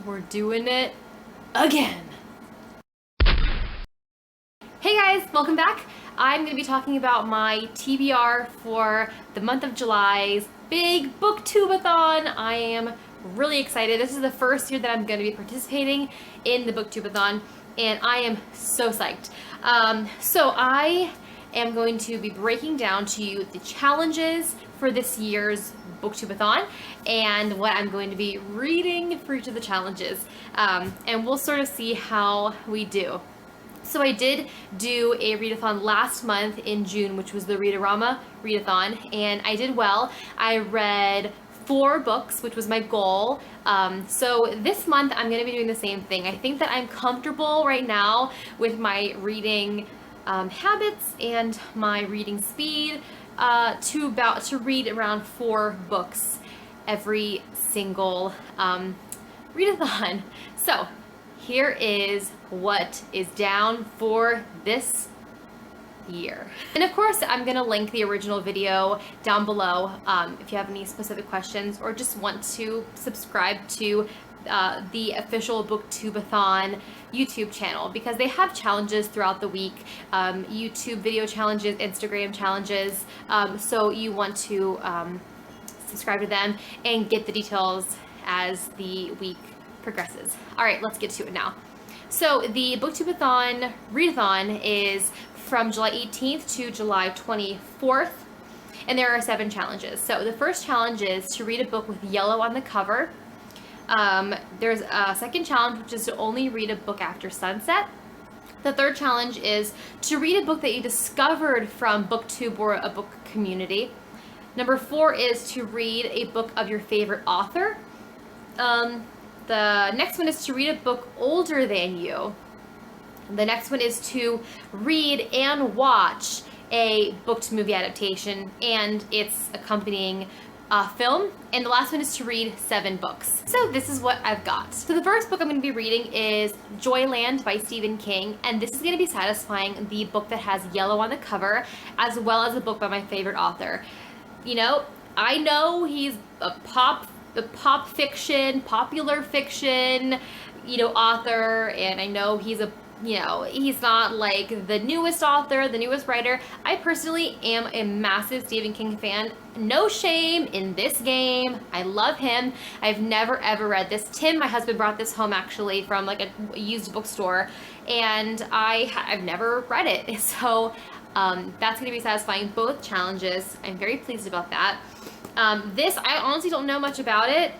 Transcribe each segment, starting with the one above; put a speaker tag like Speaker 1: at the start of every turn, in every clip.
Speaker 1: we're doing it again. Hey guys, welcome back. I'm going to be talking about my TBR for the month of July's big BookTube-A-Thon. I am really excited. This is the first year that I'm going to be participating in the BookTube-A-Thon, and I am so psyched. So I am going to be breaking down to you the challenges for this year's BookTube-A-Thon and what I'm going to be reading for each of the challenges. And we'll sort of see how we do. So I did do a readathon last month in June, which was the Readorama readathon, and I did well. I read 4 books, which was my goal. So this month I'm going to be doing the same thing. I think that I'm comfortable right now with my reading habits and my reading speed to read around 4 books every single readathon. So here is what is down for this year. And of course, I'm gonna link the original video down below if you have any specific questions or just want to subscribe to the official BookTube-A-Thon YouTube channel, because they have challenges throughout the week, YouTube video challenges, Instagram challenges, so you want to subscribe to them and get the details as the week progresses. All right, let's get to it now. So the BookTube-A-Thon readathon is from July 18th to July 24th, and there are 7 challenges. So the first challenge is to read a book with yellow on the cover. There's a second challenge, which is to only read a book after sunset. The third challenge is to read a book that you discovered from BookTube or a book community. Number 4 is to read a book of your favorite author. The next one is to read a book older than you. The next one is to read and watch a booked movie adaptation and its accompanying film. And the last one is to read 7 books. So this is what I've got. So the first book I'm going to be reading is Joyland by Stephen King, and this is going to be satisfying the book that has yellow on the cover, as well as a book by my favorite author. You know, I know he's a pop fiction, popular fiction, you know, author, and I know he's he's not like the newest author, the newest writer. I personally am a massive Stephen King fan. No shame in this game. I love him. I've never ever read this. Tim, my husband, brought this home actually from like a used bookstore, and I've never read it. So that's going to be satisfying both challenges. I'm very pleased about that. This, I honestly don't know much about it.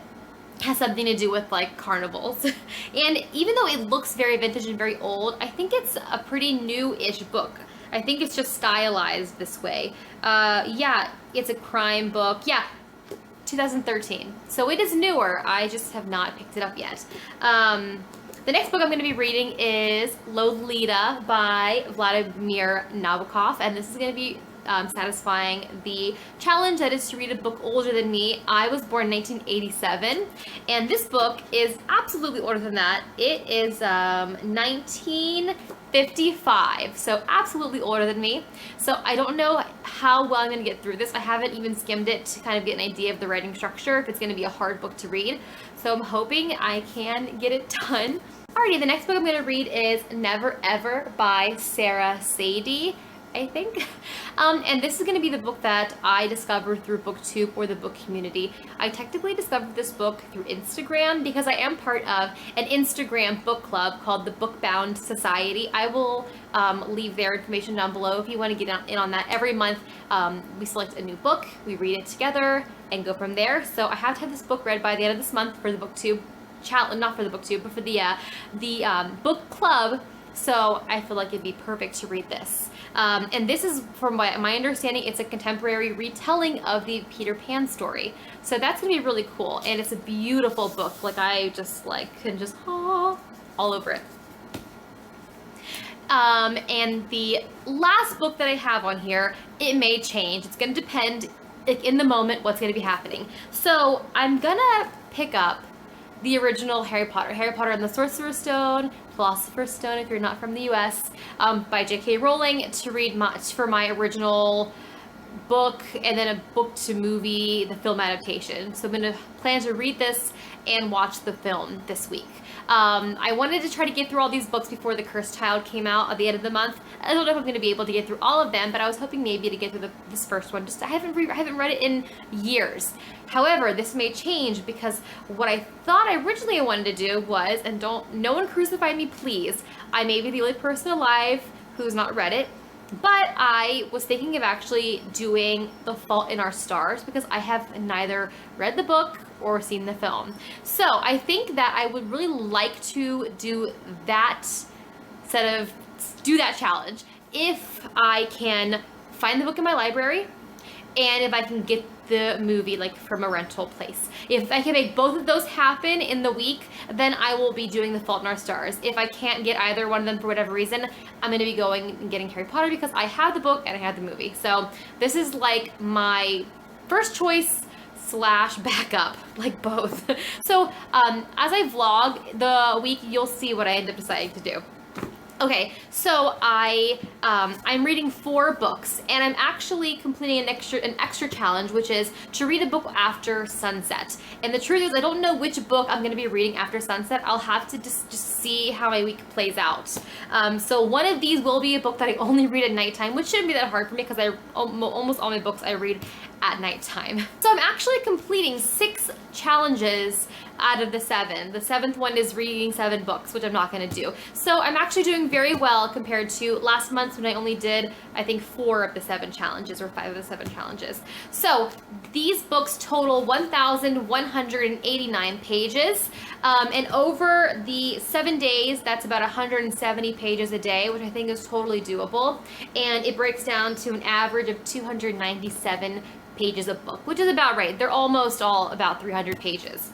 Speaker 1: Has something to do with like carnivals. And even though it looks very vintage and very old, I think it's a pretty new-ish book. I think it's just stylized this way. Yeah, it's a crime book. Yeah, 2013. So it is newer. I just have not picked it up yet. The next book I'm going to be reading is Lolita by Vladimir Nabokov, and this is going to be satisfying the challenge that is to read a book older than me. I was born in 1987, and this book is absolutely older than that. It is 1955, so absolutely older than me. So I don't know how well I'm going to get through this. I haven't even skimmed it to kind of get an idea of the writing structure, if it's going to be a hard book to read. So I'm hoping I can get it done. Alrighty, the next book I'm going to read is Never Ever by Sarah Sadie, I think. And this is going to be the book that I discovered through BookTube or the book community. I technically discovered this book through Instagram because I am part of an Instagram book club called the Bookbound Society. I will leave their information down below if you want to get in on that. Every month we select a new book, we read it together, and go from there. So I have to have this book read by the end of this month for the BookTube challenge, not for the BookTube, but for the book club. So I feel like it'd be perfect to read this. And this is, from my understanding, it's a contemporary retelling of the Peter Pan story. So that's gonna be really cool, and it's a beautiful book. Like I just can just all over it. And the last book that I have on here, it may change. It's gonna depend, like in the moment, what's gonna be happening. So I'm gonna pick up the original Harry Potter and the Sorcerer's Stone, Philosopher's Stone if you're not from the US, by J.K. Rowling, to read for my original book and then a book to movie, the film adaptation. So I'm gonna plan to read this and watch the film this week. I wanted to try to get through all these books before The Cursed Child came out at the end of the month. I don't know if I'm going to be able to get through all of them, but I was hoping maybe to get through this first one. I haven't read it in years. However, this may change because what I thought I originally wanted to do was, and no one crucify me please, I may be the only person alive who's not read it, but I was thinking of actually doing The Fault in Our Stars because I have neither read the book or seen the film. So I think that I would really like to do that challenge if I can find the book in my library and if I can get the movie like from a rental place. If I can make both of those happen in the week, then I will be doing The Fault in Our Stars. If I can't get either one of them for whatever reason, I'm going to be going and getting Harry Potter because I have the book and I have the movie. So this is like my first choice / backup, like both. So as I vlog the week, you'll see what I end up deciding to do. Okay, so I'm reading 4 books, and I'm actually completing an extra challenge, which is to read a book after sunset. And the truth is, I don't know which book I'm going to be reading after sunset. I'll have to just see how my week plays out. So one of these will be a book that I only read at nighttime, which shouldn't be that hard for me because almost all my books I read at nighttime. So I'm actually completing 6 challenges out of the 7. The 7th one is reading 7 books, which I'm not going to do. So I'm actually doing very well compared to last month when I only did, I think, 4 of the 7 challenges or 5 of the 7 challenges. So these books total 1,189 pages. And over the 7 days, that's about 170 pages a day, which I think is totally doable. And it breaks down to an average of 297 pages a book, which is about right. They're almost all about 300 pages.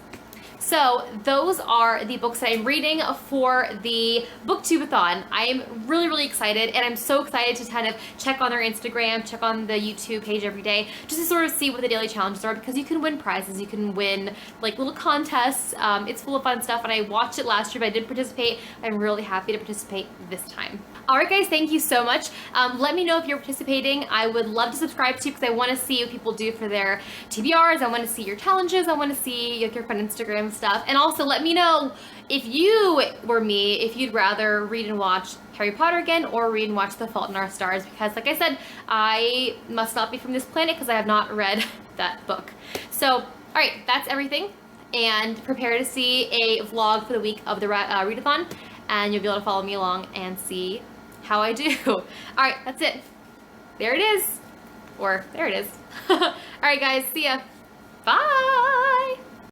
Speaker 1: So those are the books that I'm reading for the BookTube-A-Thon. I am really, really excited, and I'm so excited to kind of check on their Instagram, check on the YouTube page every day, just to sort of see what the daily challenges are, because you can win prizes, you can win like little contests. It's full of fun stuff, and I watched it last year, but I didn't participate. I'm really happy to participate this time. Alright guys, thank you so much. Let me know if you're participating. I would love to subscribe to you because I want to see what people do for their TBRs. I want to see your challenges. I want to see your fun Instagram stuff. And also let me know if you were me, if you'd rather read and watch Harry Potter again or read and watch The Fault in Our Stars, because like I said, I must not be from this planet because I have not read that book. So, alright, that's everything. And prepare to see a vlog for the week of the readathon, and you'll be able to follow me along and see how I do. Alright, that's it. There it is. Or, there it is. Alright guys, see ya. Bye!